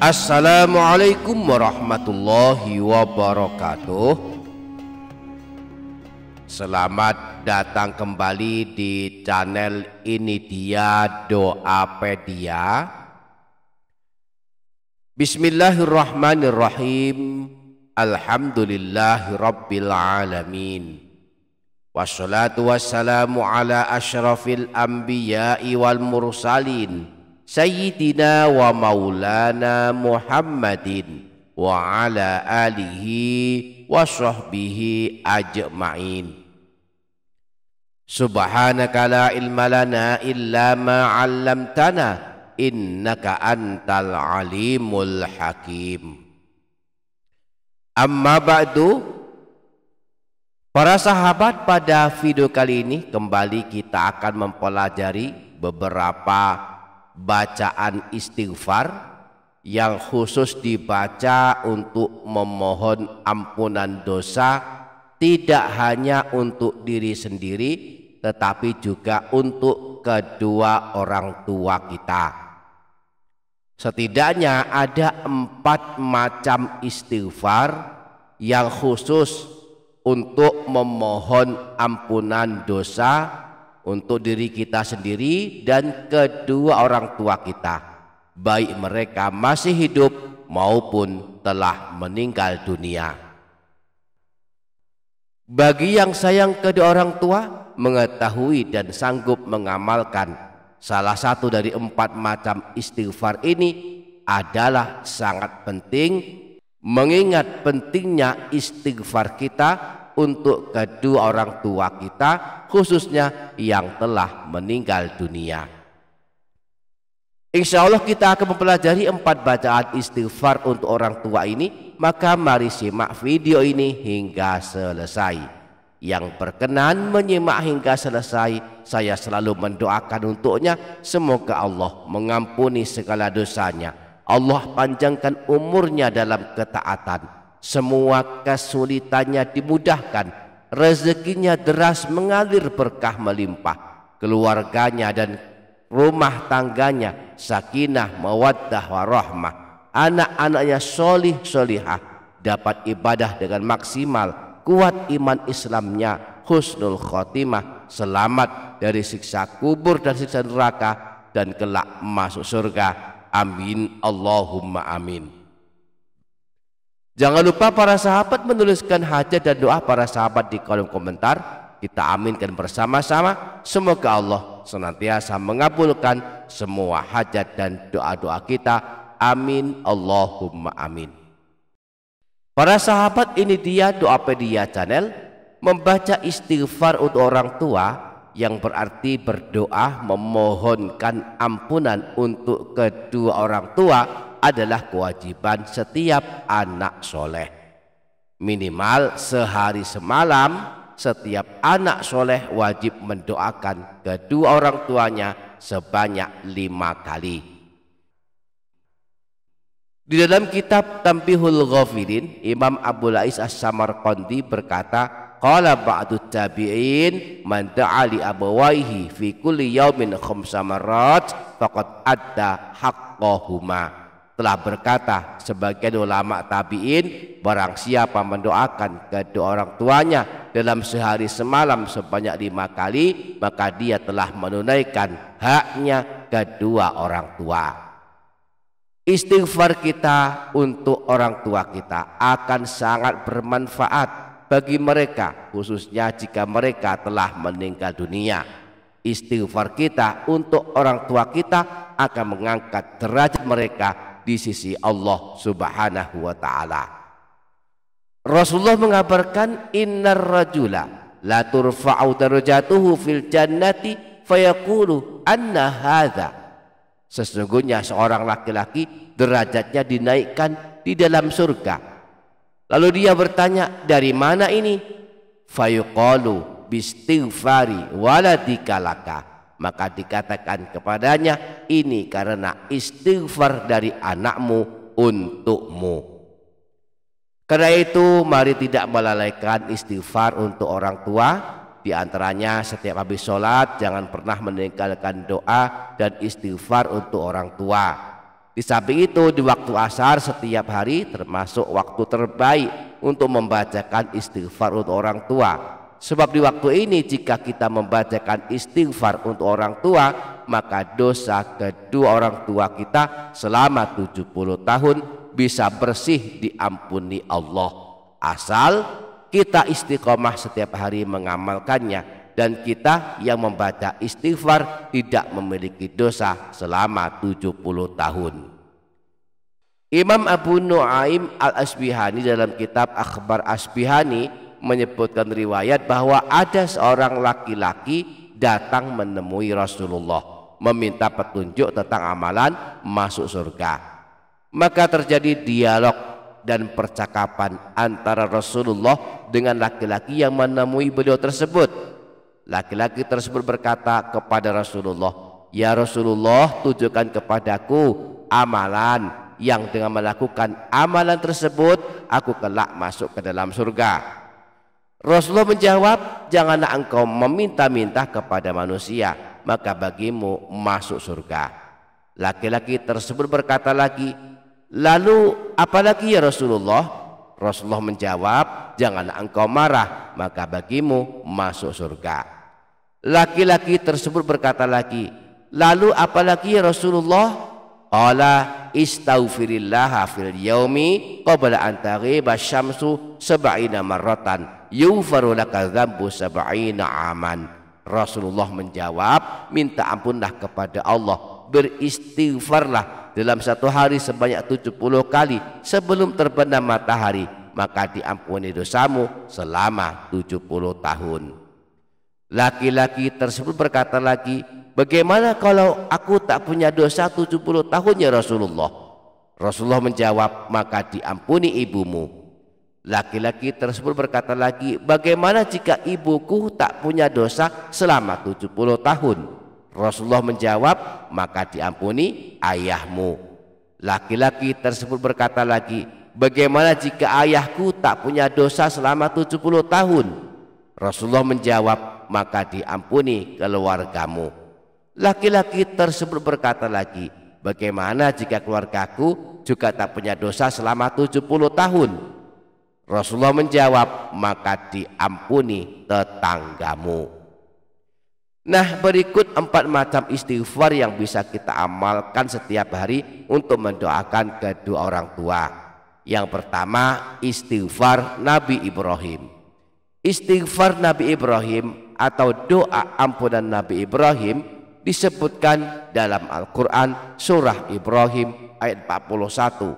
Assalamualaikum warahmatullahi wabarakatuh. Selamat datang kembali di channel Ini Dia Doapedia. Bismillahirrahmanirrahim. Alhamdulillahirabbil alamin. Wassalatu wassalamu ala asyrafil anbiya'i wal mursalin Sayyidina wa maulana Muhammadin wa ala alihi wa sahbihi ajma'in. Subhanaka la ilma lana illa ma 'allamtana innaka antal alimul hakim. Amma ba'du, para sahabat, pada video kali ini kembali kita akan mempelajari beberapa bacaan istighfar yang khusus dibaca untuk memohon ampunan dosa, tidak hanya untuk diri sendiri tetapi juga untuk kedua orang tua kita. Setidaknya ada 4 macam istighfar yang khusus untuk memohon ampunan dosa untuk diri kita sendiri dan kedua orang tua kita, baik mereka masih hidup maupun telah meninggal dunia. Bagi yang sayang kedua orang tua, mengetahui dan sanggup mengamalkan salah satu dari 4 macam istighfar ini adalah sangat penting, mengingat pentingnya istighfar kita untuk kedua orang tua kita, khususnya yang telah meninggal dunia. Insya Allah kita akan mempelajari 4 bacaan istighfar untuk orang tua ini. Maka mari simak video ini hingga selesai. Yang berkenan menyimak hingga selesai, saya selalu mendoakan untuknya, semoga Allah mengampuni segala dosanya, Allah panjangkan umurnya dalam ketaatan, semua kesulitannya dimudahkan, rezekinya deras mengalir berkah melimpah, keluarganya dan rumah tangganya sakinah mawaddah warahmah, anak-anaknya solih solihah, dapat ibadah dengan maksimal, kuat iman Islamnya, husnul khotimah, selamat dari siksa kubur dan siksa neraka, dan kelak masuk surga. Amin Allahumma amin. Jangan lupa para sahabat menuliskan hajat dan doa para sahabat di kolom komentar. Kita aminkan bersama-sama. Semoga Allah senantiasa mengabulkan semua hajat dan doa-doa kita. Amin Allahumma amin. Para sahabat, ini dia Doapedia channel. Membaca istighfar untuk orang tua, yang berarti berdoa memohonkan ampunan untuk kedua orang tua, adalah kewajiban setiap anak soleh. Minimal sehari semalam setiap anak soleh wajib mendoakan kedua orang tuanya sebanyak 5 kali. Di dalam kitab Tanbihul Ghafilin, Imam Abu Lais As-Samarqandi berkata, qala ba'du tabi'in man da'a li abawaihi fi kulli yaumin 5 marrat faqad adda haqqahuma. Telah berkata sebagian ulama tabi'in, barang siapa mendoakan kedua orang tuanya dalam sehari semalam sebanyak 5 kali, maka dia telah menunaikan haknya kedua orang tua. Istighfar kita untuk orang tua kita akan sangat bermanfaat bagi mereka, khususnya jika mereka telah meninggal dunia. Istighfar kita untuk orang tua kita akan mengangkat derajat mereka di sisi Allah Subhanahu wa ta'ala. Rasulullah mengabarkan, innar rajula la turfa'u darajatuhu fil jannati fayaqulu anna hadza. Sesungguhnya seorang laki-laki derajatnya dinaikkan di dalam surga. Lalu dia bertanya, dari mana ini? Fayuqalu bistighfari waladika laka. Maka dikatakan kepadanya, ini karena istighfar dari anakmu untukmu. Karena itu mari tidak melalaikan istighfar untuk orang tua. Di antaranya setiap habis sholat jangan pernah meninggalkan doa dan istighfar untuk orang tua. Di samping itu di waktu asar setiap hari termasuk waktu terbaik untuk membacakan istighfar untuk orang tua. Sebab di waktu ini jika kita membacakan istighfar untuk orang tua, maka dosa kedua orang tua kita selama 70 tahun bisa bersih diampuni Allah. Asal kita istiqomah setiap hari mengamalkannya dan kita yang membaca istighfar tidak memiliki dosa selama 70 tahun. Imam Abu Nuaim Al-Asbihani dalam kitab Akhbar Asbihani menyebutkan riwayat bahwa ada seorang laki-laki datang menemui Rasulullah meminta petunjuk tentang amalan masuk surga. Maka terjadi dialog dan percakapan antara Rasulullah dengan laki-laki yang menemui beliau tersebut. Laki-laki tersebut berkata kepada Rasulullah, "Ya Rasulullah, tunjukkan kepadaku amalan yang dengan melakukan amalan tersebut aku kelak masuk ke dalam surga." Rasulullah menjawab, "Janganlah engkau meminta-minta kepada manusia, maka bagimu masuk surga." Laki-laki tersebut berkata lagi, "Lalu apalagi ya Rasulullah?" Rasulullah menjawab, "Janganlah engkau marah, maka bagimu masuk surga." Laki-laki tersebut berkata lagi, "Lalu apalagi ya Rasulullah?" Qala istaghfirillaha fil yaumi qabla an taghiba syamsu 70 marratan yughfaru laka dzambu 70 aman. Rasulullah menjawab, "Minta ampunlah kepada Allah, beristighfarlah dalam satu hari sebanyak 70 kali sebelum terbenam matahari, maka diampuni dosamu selama 70 tahun. Laki-laki tersebut berkata lagi, "Bagaimana kalau aku tak punya dosa 70 tahun ya Rasulullah?" Rasulullah menjawab, "Maka diampuni ibumu." Laki-laki tersebut berkata lagi, "Bagaimana jika ibuku tak punya dosa selama 70 tahun?" Rasulullah menjawab, "Maka diampuni ayahmu." Laki-laki tersebut berkata lagi, "Bagaimana jika ayahku tak punya dosa selama 70 tahun?" Rasulullah menjawab, "Maka diampuni keluargamu." Laki-laki tersebut berkata lagi, "Bagaimana jika keluargaku juga tak punya dosa selama 70 tahun?" Rasulullah menjawab, "Maka diampuni tetanggamu." Nah, berikut 4 macam istighfar yang bisa kita amalkan setiap hari untuk mendoakan kedua orang tua. Yang pertama, istighfar Nabi Ibrahim. Istighfar Nabi Ibrahim atau doa ampunan Nabi Ibrahim disebutkan dalam Al-Quran surah Ibrahim ayat 41.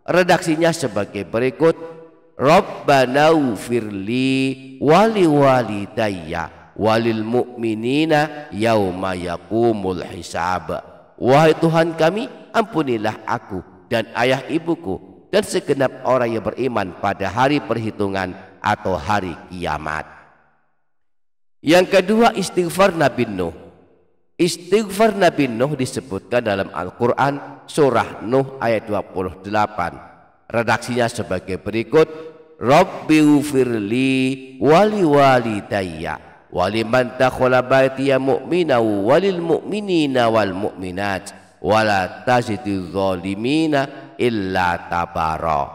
Redaksinya sebagai berikut: "Rabbana ufirli wali walidayya walil mu'minina yauma yaqumul hisab." Wahai Tuhan kami, ampunilah aku dan ayah ibuku dan segenap orang yang beriman pada hari perhitungan atau hari kiamat. Yang kedua, istighfar Nabi Nuh. Istighfar Nabi Nuh disebutkan dalam Al-Quran surah Nuh ayat 28. Redaksinya sebagai berikut: "Rabbi ufirli wali walidayya waliman dakhala baitiya mu'mina walil mu'minina wal mu'minat wala tazidiz zalimina illa tabara."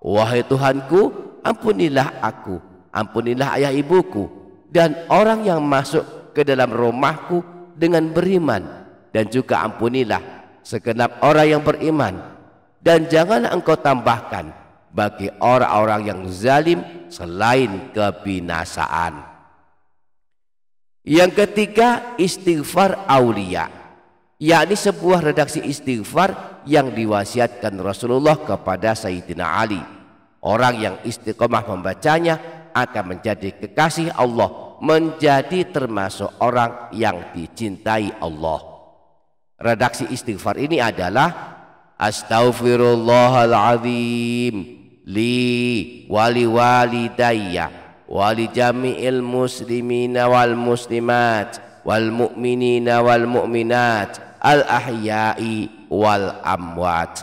Wahai Tuhanku, ampunilah aku, ampunilah ayah ibuku dan orang yang masuk ke dalam rumahku dengan beriman, dan juga ampunilah segenap orang yang beriman, dan janganlah engkau tambahkan bagi orang-orang yang zalim selain kebinasaan. Yang ketiga, istighfar aulia, yakni sebuah redaksi istighfar yang diwasiatkan Rasulullah kepada Sayyidina Ali. Orang yang istiqomah membacanya akan menjadi kekasih Allah, menjadi termasuk orang yang dicintai Allah. Redaksi istighfar ini adalah: Astaghfirullahaladzim li wali walidayya wali jami'il muslimina wal muslimat wal mu'minina wal mu'minat al ahya'i wal amwat.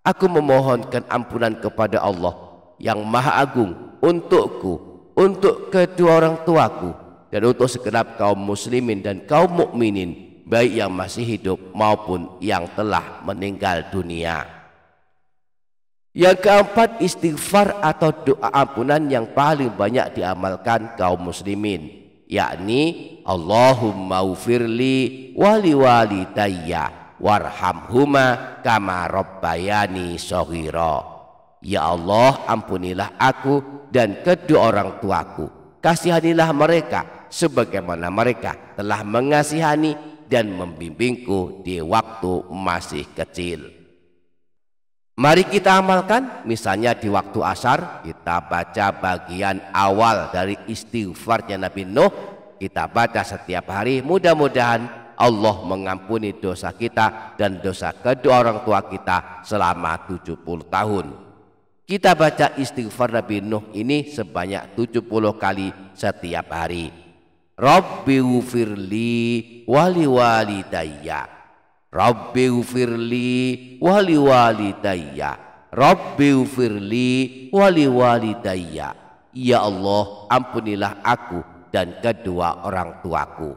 Aku memohonkan ampunan kepada Allah yang Maha Agung untukku, untuk kedua orang tuaku, dan untuk segenap kaum muslimin dan kaum mukminin baik yang masih hidup maupun yang telah meninggal dunia. Yang keempat, istighfar atau doa ampunan yang paling banyak diamalkan kaum muslimin, yakni Allahumma ufirli wali walidayya warhamhuma kama rabbayani shaghira. Ya Allah, ampunilah aku dan kedua orang tuaku, kasihanilah mereka sebagaimana mereka telah mengasihani dan membimbingku di waktu masih kecil. Mari kita amalkan, misalnya di waktu asar kita baca bagian awal dari istighfarnya Nabi Nuh, kita baca setiap hari. Mudah-mudahan Allah mengampuni dosa kita dan dosa kedua orang tua kita selama 70 tahun. Kita baca istighfar Nabi Nuh ini sebanyak 70 kali setiap hari. Rabbi ufirli wali walidayya, Rabbi ufirli wali walidayya, Rabbi ufirli wali walidayya. Ya Allah, ampunilah aku dan kedua orang tuaku.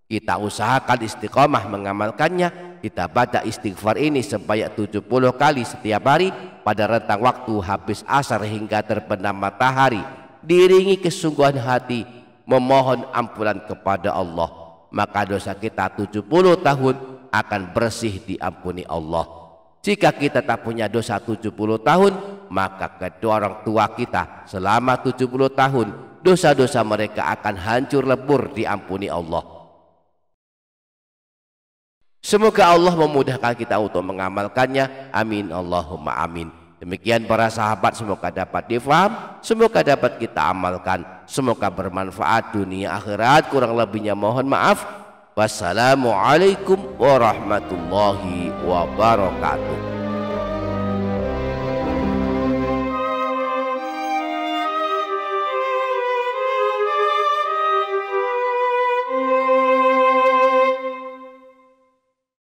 Kita usahakan istiqomah mengamalkannya. Kita baca istighfar ini sebanyak 70 kali setiap hari pada rentang waktu habis asar hingga terbenam matahari, diiringi kesungguhan hati memohon ampunan kepada Allah, maka dosa kita 70 tahun akan bersih diampuni Allah. Jika kita tak punya dosa 70 tahun, maka kedua orang tua kita selama 70 tahun dosa-dosa mereka akan hancur lebur diampuni Allah. Semoga Allah memudahkan kita untuk mengamalkannya. Amin Allahumma amin. Demikian para sahabat, semoga dapat difaham, semoga dapat kita amalkan, semoga bermanfaat dunia akhirat. Kurang lebihnya mohon maaf. Wassalamualaikum warahmatullahi wabarakatuh.